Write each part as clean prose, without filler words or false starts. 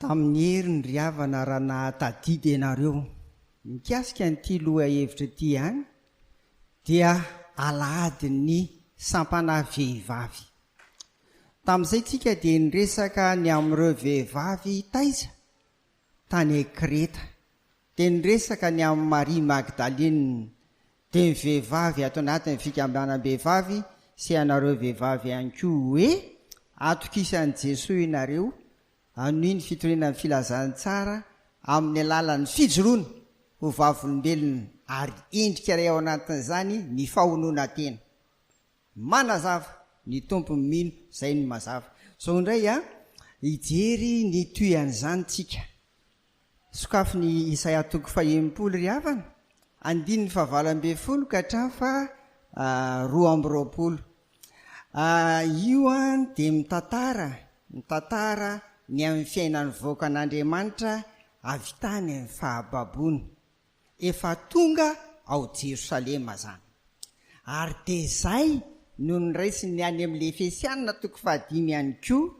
tamin'ny hery ny riavana raha nahatadidy ianareo mikasika nyity loha hevitra ity hany dia alahady ny sampana vehivavy. Tamin'izay tsika dia niresaka ny amin'ireo vehivavy taiza tany Kreta, dia niresaka ny amin'ny Maria Magdalene, dia ny vehivavy ato anatin'ny fikambanam-behivavy sy anareo vehivavy ihany koa hoe atokisan'i Jesosy ianareo anohy ny fitoriana ny filazantsara amin'ny alalan'ny fijoroana ho vavolombelona ary endrika iray ao anatin'izany ny fahonoana tena. Manazava ny tompo mino izay ny mazava. So indray hijery ny toyan'izany tsika. Sokafy ny Isaia 30 ry havana 9:20 ka hatramin'ny 2:20. Io dia mitantara ny amin'ny fiainan'ny voakan'Andriamanitra avy tany amin'ny fahababoana efa tonga ao Jerosalema zany. Ary dia izay no niraisiny ny any amin'ny Efesianina 5 ihany koa,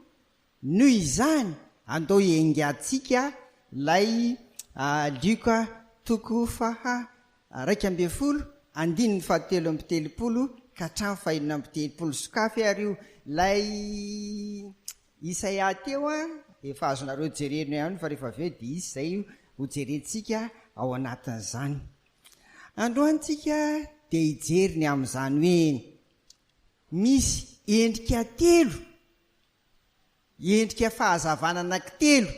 noho izany andao hiaingatsika lay Luka 2:17 ka hatramin'ny 5:70. Sokafy ary io lay Isaia teo efa azonareo jerena ihany fa rehefa avy eo dia izy izay ho jerentsika ao anatin'izany. Androantsika dia hijery ny amin'izany hoe misy endrika telo, endrika fahazavana anankitelo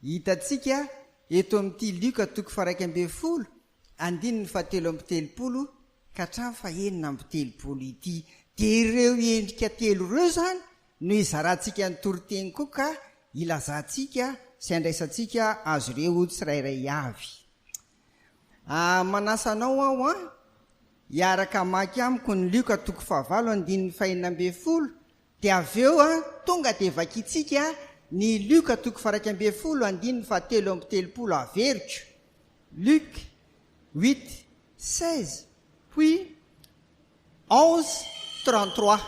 hitatsika eto amin'ity Luka 1:17 ka hatramin'ny 9:70 ity. Dia ireo endrika telo ireo zany no izarantsika ny toriteny koa ka ilazantsika sy andraisantsika azo ireo tsirairay avy. Manasanao aho hiaraka maky amiko ny Luka 9:40 dia avy eo tonga dia vakitsika ny Luka 1:17 averiko. Luc 8:16 puis 11:33.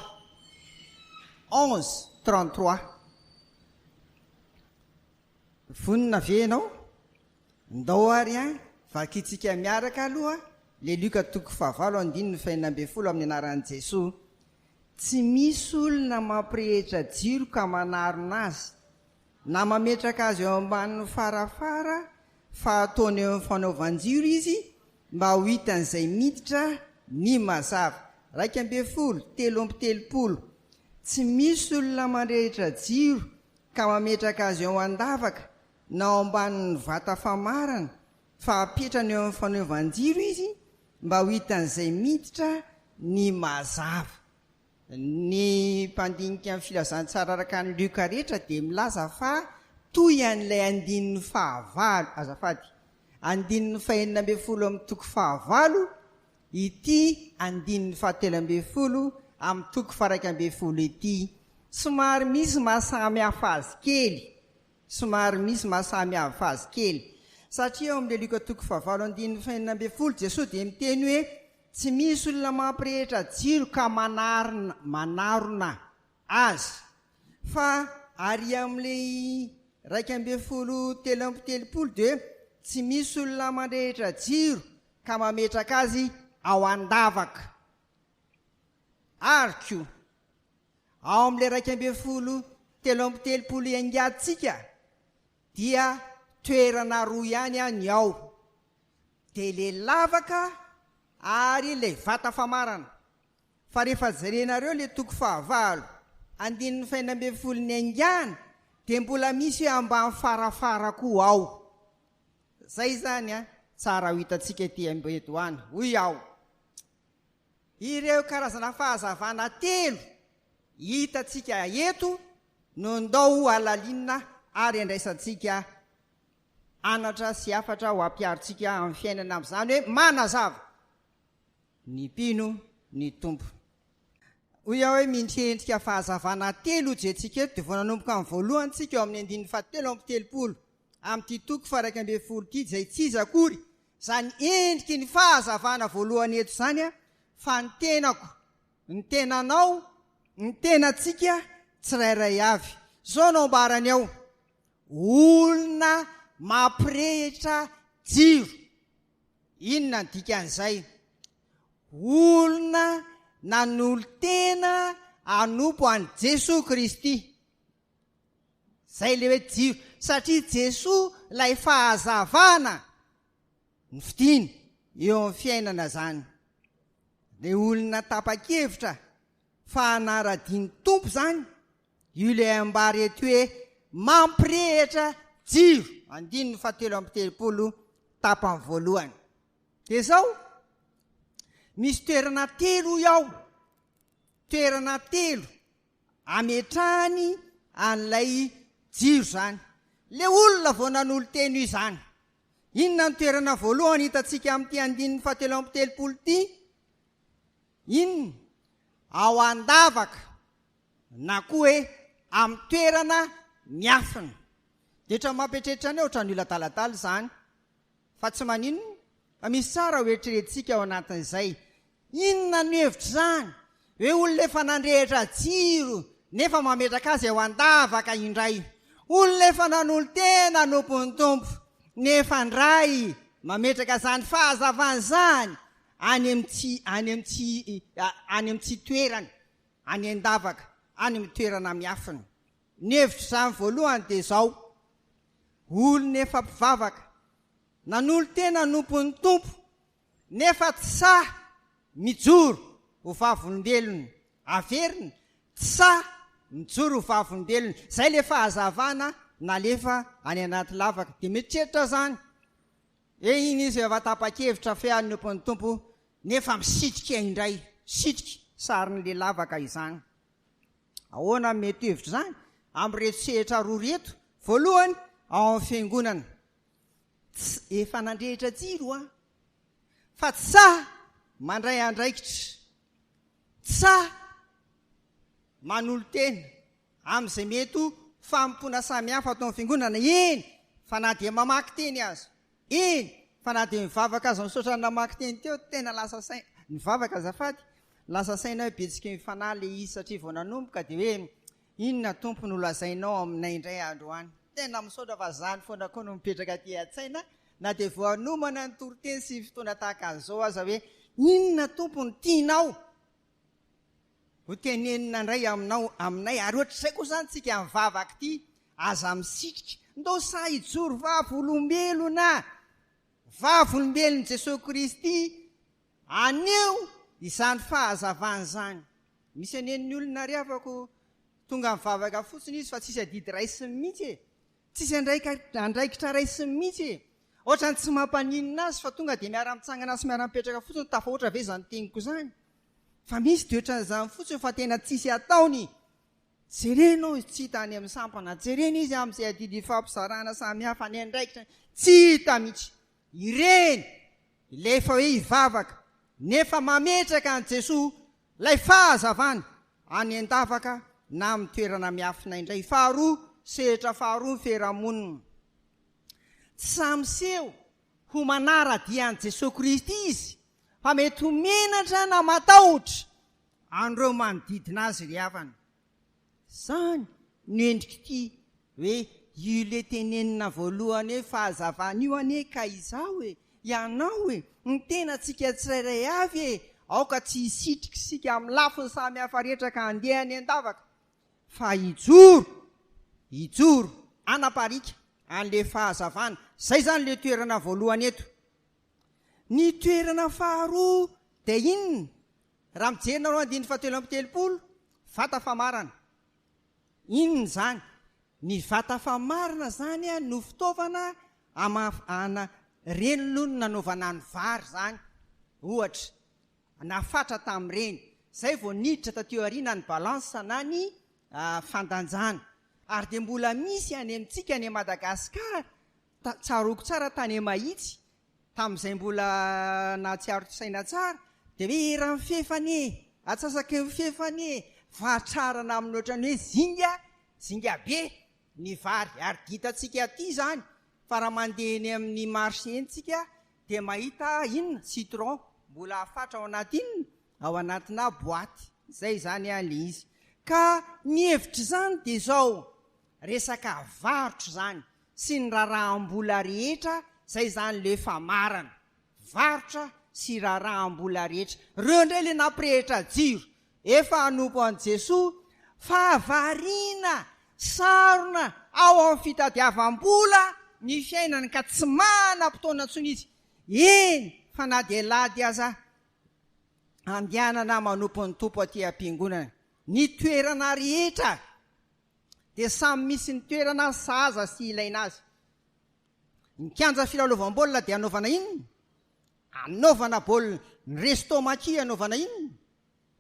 11:33. Vonina venao ndao ary vakitsika miaraka aloha le Luka 9:40 amin'ny anaran'i Jesosy. Tsy misy olona mampirehitra jiro ka manarona azy na mametraka azy eo ambanin'ny farafara fa ataony eo amin'ny fanaovan-jiro izy mba ho hitan'izay miditra ny mazava. 2:30. Tsy misy olona mandrehitra jiro ka mametraka azy eo an-davaka na ao ambanin'ny vata famarana fa apetrany eo amin'ny fanaovan-jiro izy mba ho hitan'izay miditra ny mazava. Ny mpandinika amin'ny filazantsara araka ny Luka rehetra dia milaza fa toy an'ilay 9:9 azafady 9:40 amin'ny 9:9 ity 9:17 amin'ny 1:20 ity. Somary misy mahasamy hafa azy kely, satria eo amin'ilay Luka 9:9 Jesosy dia miteny hoe tsy misy olona mampirehitra jiro ka manarona azy, fa ary amin'ilay 2:30 dia tsy misy olona mandrehitra jiro ka mametraka azy ao an-davaka. Ary koa ao amin'ilay 2:30 iangatsika dia toerana roa ihany ny ao, dia le lavaka ary le vata famarana. Fa rehefa jerenareo le 9:20 9:40 ny angana dia mbola misy ambany farafara koa ao. Zay zany tsara ho hitantsika ety eto any hoy ao. Ireo karazana fahazavana telo hitatsika eto no ndao alalinina ary andraisantsika anatra sy afatra ho ampiarotsika amin'ny fiainana amin'izany hoe manazava ny mpino ny tompo. Hoy aho hoe mindrendrika fahazavana telo jentsika eto dia vao nanomboka amin'ny voalohany tsika eo amin'ny 9:30 amin'ity 1:20 ity izay tsy iza akory zany endriky ny fahazavana voalohany eto zany fa ny tenako, ny tenanao, ny tenatsika tsirairay avy. Zao no ambarany ao olona mampirehitra jiro. Inona ny dikan'izay? Olona nanolo tena anompo an'i Jesosy Kristy. Zay le hoe jiro, satria Jesosy lay fahazavana ny fidiny eo amin'ny fiainana zany. Le olona tapa-kevitra fa hanara-diny tompo zany, io le ambary eto hoe mampirehitra jiro. 7:17 tapany voalohany. De zao misy toerana telo iaho, toerana telo ametrahany an'ilay jiro zany. Le olona vao nanolo teny io zany. Inona ny toerana voalohany hitantsika amin'ity 7:17 ty? Inona? Ao andavaka, na koa hoe amin'ny toerana miafina. De tra mampietretra any ohatran'ny olona talatala zany, fa tsy maninona, fa misy tsara hoetreretsika ao anatin'izay. Inona ny hevitra zany? Hoe olona efa nandrehitra jiro nefa mametraka azy ao andavaka indray. Olona efa nanolo tena anompony tompo nefa ndray mametraka zany fahazavana zany any amin'ny tsy toerany, any andavaka, any amin'ny toerana miafina. Ny hevitra zany voalohany de zao: olona efa mpivavaka nanolo tena anompony tompo nefa tsa mijoro ho vavolombelona, averina tsa mijoro ho vavolombelona. Zay le fahazavana nalefa any anaty lavaka. De mitreritra zany iny izy efa tapa-kevitra fe anompony tompo nefa misitrika indray, sitrika sarin'le lavaka izany. Ahoana mety hevitra zany? Am'reto sehatra roa reto. Voalohany, ao amin'ny fiangonana, efa nandrehitra jiro fa tsa mandray andraikitra, tsa manolo tena amin'izay mety fampona samihafa atao amin'ny fiangonana. Eny fa na dia mamaky teny azy, eny fa na dia mivavaka azy misaotra ny namaky teny teo, tena lasa saina mivavaka azafady, lasa saina hoe betsika mifanahy le izy satria vao nanomboka de hoe inona tompo no lazainao aminay indray androany. Tena misaotra fa zany foana koa no mipetraka aty an-tsaina, na dia vao hanomana ny toriteny sy fotoana tahaka an'izao aza hoe inona tompo ny tianao ho tenenina indray aminay. Ary ohatr'izay koa zany tsika mivavaka ty, aza misitrika ndao sa hijoro vavolombelona, vavolombelon' Jesosy Kristy aneo izany fahazavana zany. Misy anen'ny olona ry afako tonga mivavaka fotsiny izy fa tsisy adidy raisiny mihitsy e, tsisy andraikitra raisiny mihitsy e. Ohatrany tsy mampaninina azy fa tonga de miara-mitsangana sy miara-mipetraka fotsiny, tafahoatra ve zany teniko zany? Fa misy de ohatran'izany fotsiny fa tena tsisy ataony. Jerenao izy tsy hita any amin'ny sampana, jerena izy amin'izay adidy fampizarana samihafa any andraikitra, tsy hita mihitsy. Ireny ilay efa hoe hivavaka nefa mametraka an' Jesosy lay fahazavana any andavaka na amin'ny toerana miafina indray. Faharoa, sehatra faharoa ny fiarahamonina. Tsy samiseho ho manara-dia an' Jesosy Kristy izy, fa mety ho menatra na matahotra an'ireo manodidina azy ry havana. Zany no endrika ity hoe io le tenenina voalohany hoe fahazavana io ane ka izao e, ianao e, ny tena tsika tsirairay avy e, aoka tsy hisitrika sika amin'ny lafiny samy hafa rehetra ka andeha any andavaka, fa hijoro anaparika an'le fahazavana. Zay zany le toerana voalohany eto. Ny toerana faharoa de inona? Raha mijerina ro 7:17, vata famarana. Inona zany? Ny vata famarana zany no fitaovana amafana reny lo no nanaovana ny vary zany. Ohatra, nafatra tamin'ireny. Zay vao niditra tateo ariana ny balansa na ny fandanjana. Ary de mbola misy any amintsika any Madagasikara, tsaroko tsara tany mahitsy, tamin'izay mbola natsiaro saina tsara, de hoe era mifefany, atsasaky mifefany, vatrarana amin'ny ohatrany hoe zinga be ny vary. Ary ditatsika aty zany, fa raha mandeha eny amin'ny marché eny tsika de mahita inona? Citron, mbola afatra ao anatin'ny ao anatina boaty. Zay zany le izy. Ka ny hevitra zany de zao, resaka varotro zany sy ny raharaham-bola rehetra zay zany le famarana varotra sy raharaham-bola rehetra reo indray le nampirehitra jiro efa hanompo an' Jesoa fa variana sarona ao amin'ny fitadiavam-bola ny fiainany ka tsy manam-potoana ntsony izy eny fa na dia lady aza andehanana manompo ny tompo aty am-piangonana ny toerana rehetra dia samy misy ny toerana saza sy ilaina azy ny kianja filalaovam-baolina dia anaovana inona anaovana baolina ny restomaki anaovana inona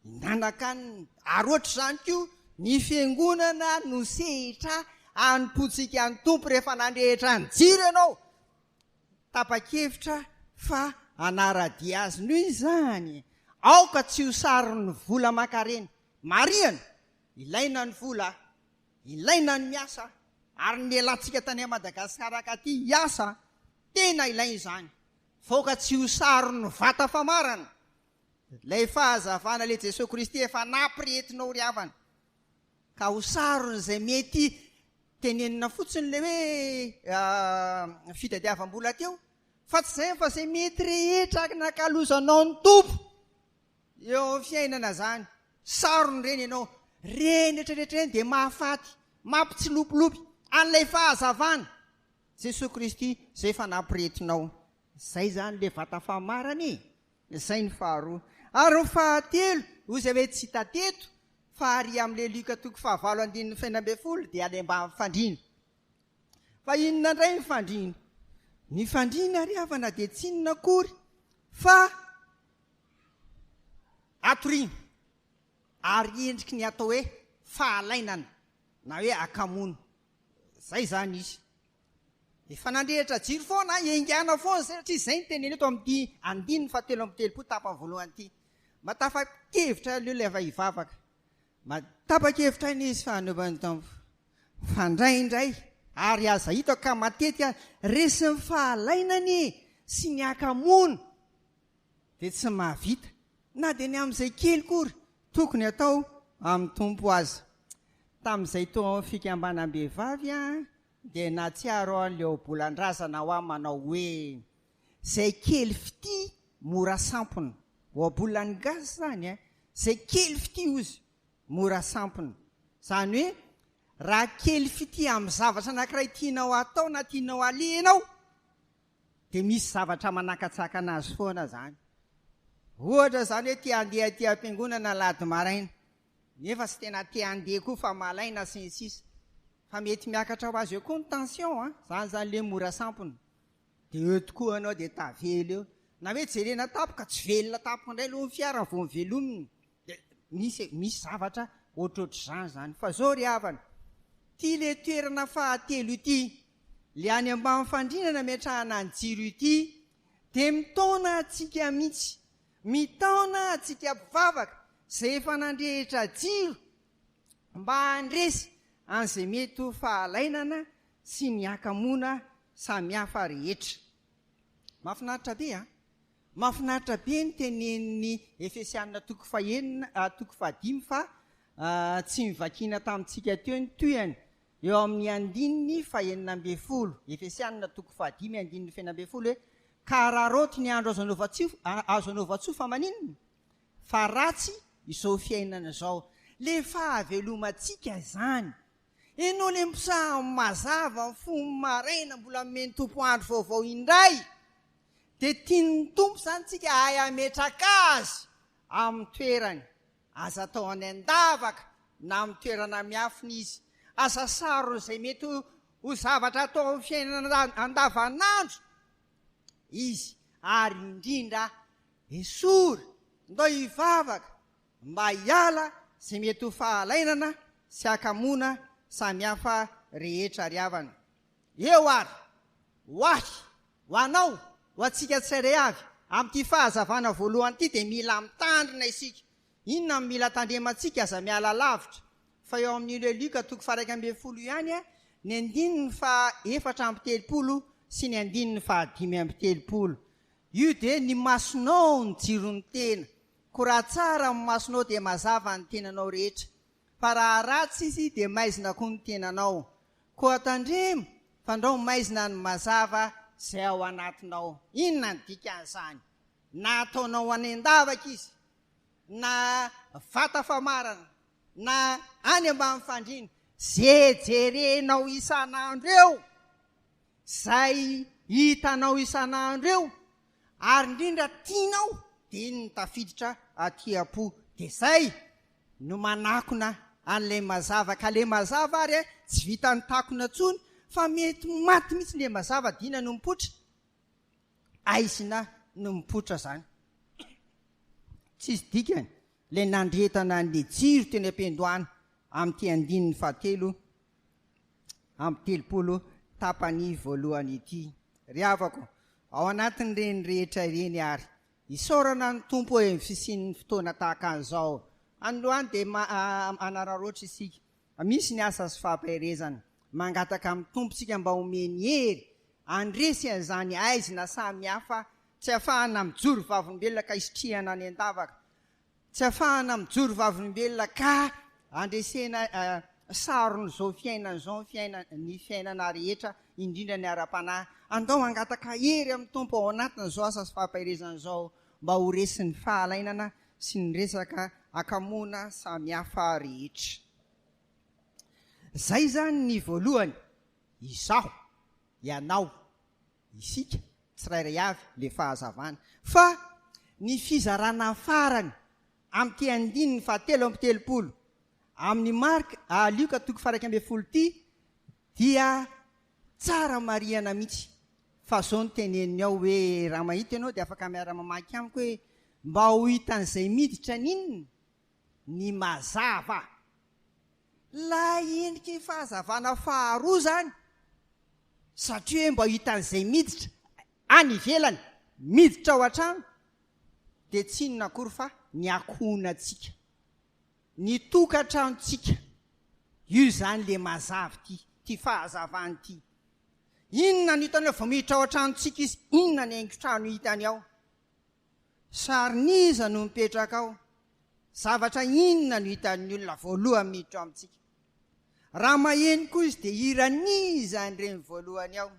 nanakany aroatra zany koa ny fiangonana no sehitra anompontsika ny tompo rehefa nandrehitra ny jiro ianao tapa-kevitra fa anaradia azy noho izany aoka tsy ho sarony vola makareny mariana ilaina ny vola ilaina ny miasa ary ny elantsika tany Madagasikara ka ty hiasa tena ilaina izany foka tsy ho sarony vata famarana lay fahazavana le Jesosy Kristy efa nampirehetinao ry havana ka ho sarony zay mety tenenina fotsiny le hoe fitadiavam-bola teo fa tsy zay fa zay mety rehetra nakalozanao ny tompo eo amin'ny fiainana zany sarony reny ianao reny rehetrarehetra reny dia mahafaty mampitsilopilopy an'ilay fahazavana Jesosy Kristy zay efa nampirehetinao zay zany le vata famarany zay ny faharoa ary ny fahatelo ozy hoe tsy hita teto fa ary amin'le Luka 5:20 dia any ambany fandriana fa inona indray ny fandriana ny fandriana ry havana dia tsy inona akory fa atoriana ary endriky ny atao hoe fahalainana na hoe akamono zay zany izy efa nandrehitra jiro foana engana foana satria zay ny teneny eto amin'ny 7:30 tapany voalohany ity matapa-kevitra leo le hivavaka matapa-kevitra iny izy fa anaovany tampo fandraindray ary aza hitako ka matety resy ny fahalainany sy ny akamono dia tsy mahavita na dia ny amin'izay kely kory tokony atao amin'ny tompo azy tamin'izay to fikambanam-behivavy dia natsiaro an'le obolan-drazana ho ahy manao hoe zay kely fity mora sampona oabolany gasy zany zay kely fity ozy mora sampona zany hoe raha kely fity amin'ny zavatra anankiray tianao atao na tianao alenao dia misy zavatra manakatsaka anazy foana zany ohatra zany hoe tia andeha ty am-piangonana lady maraina nefa sy tena tia andeha koa fa malaina sy ny sisa fa mety miakatra ho azy eo koa ny tension zany le mora sampona dia eo tokoa anao dia tavely eo na hoe jerena tapoka tsy velona tapoka indray aloha ny fiara vo mivelominy dia misy zavatra ohatroatra zany fa zao ry havana ty le toerana fahatelo ity le any ambany fandrinana miatrahana ny jiro ity dia mitaona atsika mihitsy mitaona atsika mpivavaka zay efa nandrehitra jiro mba handresy an'izay mety ho fahalainana sy ny akamoana samihafa rehetra mahafinaritra be mahafinaritra be ny tenen'ny Efesianina 5:5 fa tsy mivakina tamintsika teo ny toyany eo amin'ny 9:40 Efesianina 5:5 hoe ka raha roty ny andro azo anaova-tsofa maninona fa ratsy izao fiainana zao le fahavelomantsika zany ianao le mpisaha mazava ny fomba maraina mbola meny tompo andro vaovao indray dia tiany tompo zany tsika ay ametraka azy amin'ny toerany aza atao any an-davaka na amin'ny toerana miafina izy aza sarony izay mety ho zavatra atao amin'ny fiainana andavanandro izy ary indrindra esory ndao hivavaka mba hiala izay mety ho fahalainana sy akamoana samihafa rehetra ry havana eo ary hoahy ho anao ho antsika tsirairay avy amin'ity fahazavana voalohany ity dia mila mitandrina isika inona mila tandremantsika aza miala lavitra fa eo amin'ile Luka 1:20 ihany ny 4:30 sy ny 5:30 io dia ny masonao ny jirony tena ko raha tsara ny masonao dia mazava ny tenanao rehetra fa raha ratsy izy dia maizina koa ny tenanao koa tandremo fandrao maizina ny mazava zay ao anatinao. Inona ny dikan'izany? Na ataonao any an-davaka izy, na vata famarana, na any ambany fandriana, jerenao isan'andro eo, zay hitanao isan'andro eo, ary indrindra tianao dia ny tafiditra aty-po. Dia zay no manakona an'ilay mazava, ka le mazava ary tsy vita ny takona tsony, fa mety maty mihitsy le mazava, dina no mipotra, aisina no mipotra zany. Tsisy dikany le nandretana ny jiro teny am-pendohana amin'ity andininy fahatelo amin'ny 30 tapany voalohany ity. Ry havako, ao anatin' reny rehetra ireny ary isaorana ny tompo hoe fisian'ny fotoana tahaka an'izao. Androany dia anararoatra isika, misy ny asa sy fahampaherezana, mangataka amin'ny tompontsika mba omeny hery andresy an'izany aizina samy hafa, tsy ahafahana mijoro vavolombelona ka isitrihana any an-davaka, tsy ahafahana mijoro vavolombelona ka andresena sarony zao fiainana zao, ny fiainana rehetra, indrindra ny ara-panahy. Andao mangataka hery amin'ny tompo ao anatin'izao asa sy fahampaherezana zao, mba ho resin'ny fahalainana sy ny resaka akamoana samy hafa rehetra. Zay zany ny voalohany, izaho, ianao, isika tsirairay avy le fahazavana. Fa ny fizarana farany amin'ity andininy fahatelo amby 30 amin'ny marika Lioka 1:12 dia tsara mariana mihitsy. Fa zao ny teneniny ao hoe raha mahita ianao dia afaka miara-mamaky amiko hoe mba ho hitan'izay miditra ninona ny mazava. La endriky fahazavana faharoa zany, satria mba hitan'izay miditra any ivelany, miditra ao an-trano, dia tsy inona akory fa ny akonantsika, ny tokantranontsika. Io zany le mazava ty fahazavany ty. Inona ny hitany ao vao miditra ao an-tranontsika izy, inona ny haingo-trano hitany ao? Sariniza no mipetraka ao. Zavatra inona no hitan'ny olona voalohany miditra ao amintsika? Raha maheno koa izy dia iraniza nyreny voalohany ao.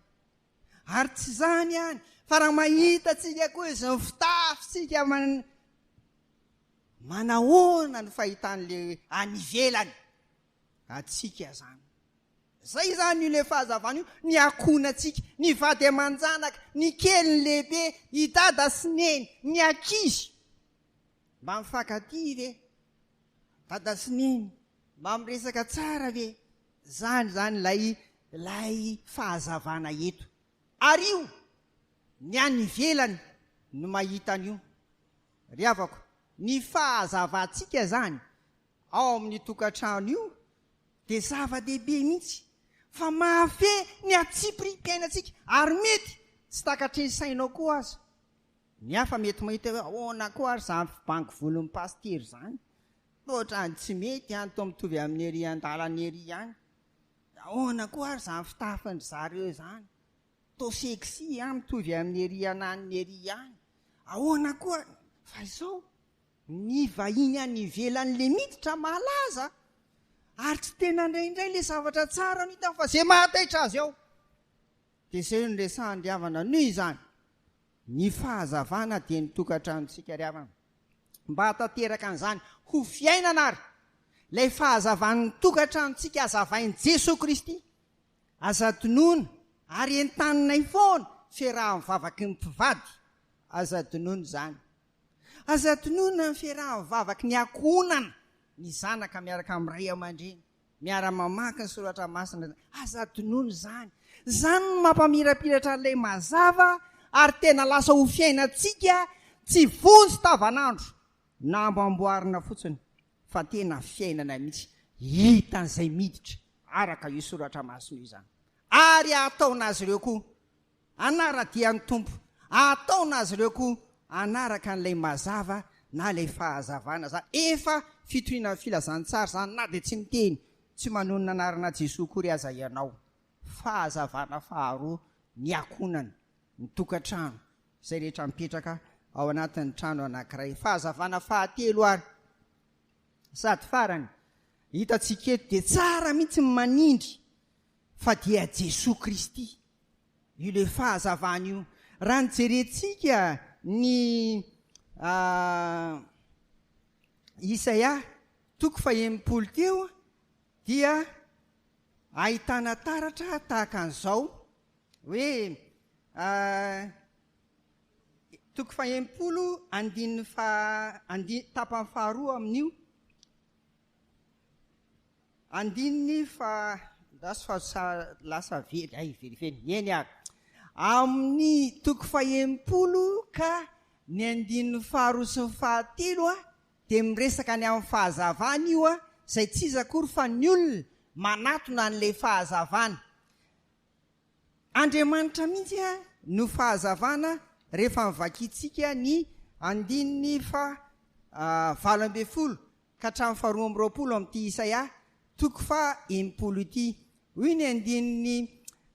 Ary tsy zany ihany, fa raha mahita tsika koa izy ny fitafitsika manahoana ny fahitan'le any ivelany, atsika zany. Zay zany io le fahazavana io, ny akonantsika, ny vady aman-janaka, ny kely ny lehibe, i dada sy neny, ny ankizy. Mba mifankatia ve? Dada sy neny, mba miresaka tsara ve? Zany lay fahazavana eto. Ary io, ny any ivelany no mahita an'io. Ry havako, ny fahazavantsika zany ao amin'ny tokantrano io dia zava-dehibe mihitsy, fa mahafe ny atsiprim-piainantsika, ary mety tsy takatry ny sainao koa aza. Ny hafa mety mahita hoe ahoana koa ary zany banky volon'ny pastery zany, ohatrany tsy mety any to mitovy amin'ny ery an-dalany ery any. Ahoana koa ary zany fitafiny zareo zany, to seksy any mitovy amin'ny ery ananiny ery any. Ahoana koa, fa izao ny vahiny any ivelan'le miditra malaza, ary tsy tena indraindray le zavatra tsara no hitany fa zay mahataitra azy ao. Dia zay no resahany havana noho izany, ny fahazavana dia ny tokantranontsika ry havana. Mba hatateraka an'izany ho fiainana ary ilay fahazavan'ny tokantranontsika hazavain'i Jesosy Kristy, aza tonoana ary entanina foana fiarahan'ny vavaky ny mpivady, aza tonoana zany. Aza tonoana ny fiarahan'ny vavaky ny akonana, ny zanaka miaraka amin'ny ray aman-dreny, miara-mamaky ny soratra masina, aza tonoana zany. Zany no mampamirapiratra ilay mazava, ary tena lasa ho fiainantsika tsy vonjy tavanandro na ambamboarina fotsiny, fa tena fiainana mihitsy, hitan'izay miditra araka io soratra masina io zany. Ary ataona azy ireo koa anara-dia ny tompo, ataona azy ireo koa anaraka n'ilay mazava na ilay fahazavana zany. Efa fitoriana filazantsara zany, na dia tsy miteny, tsy manonona anarana Jesosy kory aza ianao. Fahazavana faharoa, ny akonana, ny tokantrano izay rehetra mipetraka ao anatin'ny trano anankiray. Fahazavana fahatelo ary, sady farany, hitantsika eto dia tsara mihitsy manindry fa dia Jesosy Kristy. Io le fahazavana io raha nijerentsika ny Isaia 30 teo dia ahitana taratra tahaka an'izao hoe 30 tapany faharoa amin'io andininy fa lasa velifeny eny ak amin'ny 30 ka ny andininy faharoa sy ny fahatelo dia miresaka ny amin'ny fahazavana io zay tsy izy akory fa ny olona manatona n'lay fahazavana. Andriamanitra mihitsy no fahazavana rehefa mivakitsika ny andininy fa 20 ka hatramin'ny 12 amin'ity Isaia 30 ity. Hoy ny andininy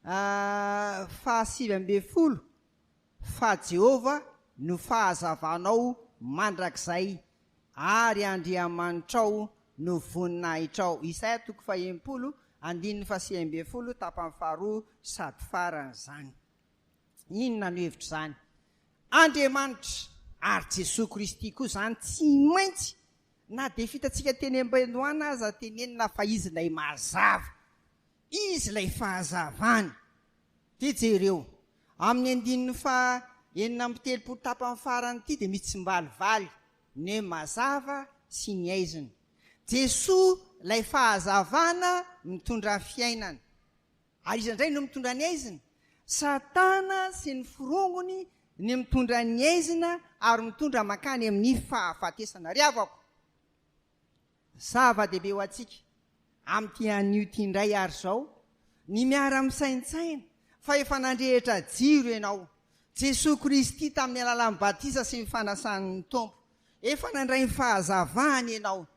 17 fa Jehova no fahazavanao mandrakizay ary Andriamanitrao no voninahitrao. Isaia 30 andininy 17 tapany faharoa sady farany zany. Inona no hevitra zany? Andriamanitra ary Jesosy Kristy koa zany tsy maintsy na dia fitatsika teny am-bendohana aza tenenina fa izy lay mazava, izy lay fahazavana. Dia jereo amin'ny andininy fa 9 tapany farany ity dia misy tsimbalivaly ny mazava sy ny aizina. Jesosy lay fahazavana mitondra fiainana. Ary izy indray no mitondra ny aizina. Satana sy ny firongony ny mitondra ny aizina ary mitondra makany amin'ny fahafatesana. Riavako, zava-dehibe ho antsika amin'ity anio ity indray ary zao, ny miara-misaintsaina fa efa nandrehitra jiro ianao. Jesosy Kristy tamin'ny alalan'ny batisa sy ny fanasan'ny tompo efa nandray ny fahazavana ianao.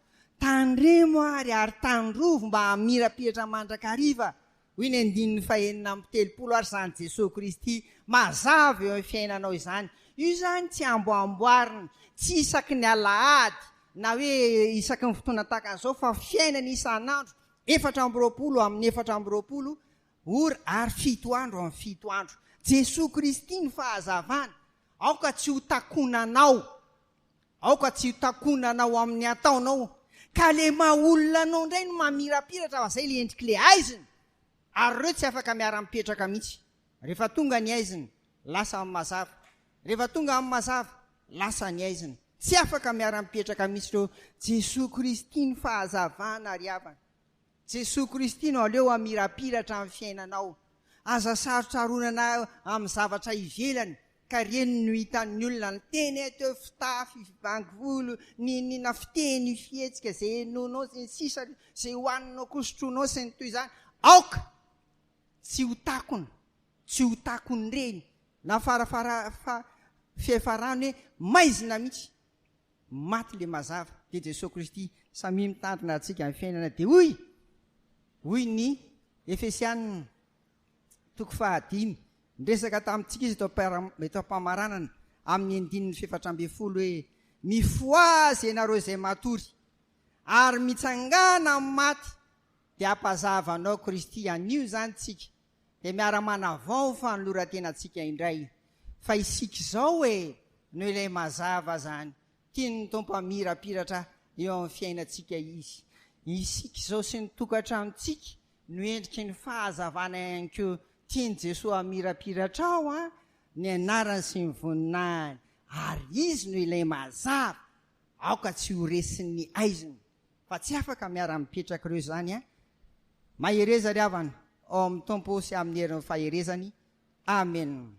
Tandremo ary tandrovo mba hamirapiratra mandrakariva. Hoy ny andininy fa 9 ary zany Jesosy Kristy mazava eo amin'ny fiainanao izany. Io zany tsy amboamboarina, tsy isaky ny alahady na hoe isaky ny fotoana tahaka an'izao fa fiainana isan'andro 4 amin'ny 4 ora ary 7 andro amin'ny 7 andro. Jesosy Kristy ny fahazavana. Aoka tsy ho takonanao, aoka tsy ho takonanao amin'ny ataonao. Ka le maha-olona anao indray no mamirapiratra fa zay le endriky le aizina. Ary ireo tsy afaka miara-mipetraka mihitsy. Rehefa tonga ny aizina, lasa amin'ny mazava. Rehefa tonga amin'ny mazava, lasa ny aizina. Tsy afaka miara-mipetraka mihitsy ireo. Jesosy Kristy ny fahazavana ry havana. Jesosy Kristy no aleo amirapiratra amin'ny fiainanao. Aza sarotsaronana amin'ny zavatra ivelany. Ka reny no hitan'ny olona ny teny eto fitafy, vangivolo, ny nafiteny fietsika, zay nonao, zay sisa, zay hoaninao kosotronao, sy ny toy izany. Aoka! Tsy ho takona, tsy ho takony reny. Na fiafarany hoe maizina mihitsy. Maty le mazava. Dia Jesosy Kristy samy mitandrina antsika amin'ny fiainana. Dia hoy ny Efesianina 5 ndresaka tamintsika izy eto am-pamaranana amin'ny andininy 17 hoe mifoazy ianareo izay matory ary mitsangana amin'ny maty dia ampazavanao Kristy. Anio zany tsika dia miara-manavao fanoloran-tenantsika indray fa isika izao no ilay mazava zany. Tiany tompo amirapiratra eo amin'ny fiainantsika izy. Isika izao sy ny tokantranontsika no endriky ny fahazavana ihany koa. Tiany Jesosy amirapiratra ao ny anarany sy ny voninahiny. Ary izy no ilay mazava. Aoka tsy ho resin'ny aiziny. Fa tsy afaka miara-mipetraka ireo zany. Mahereza ry havana ao amin'ny tompo sy amin'ny herin'ny faherezany. Amen.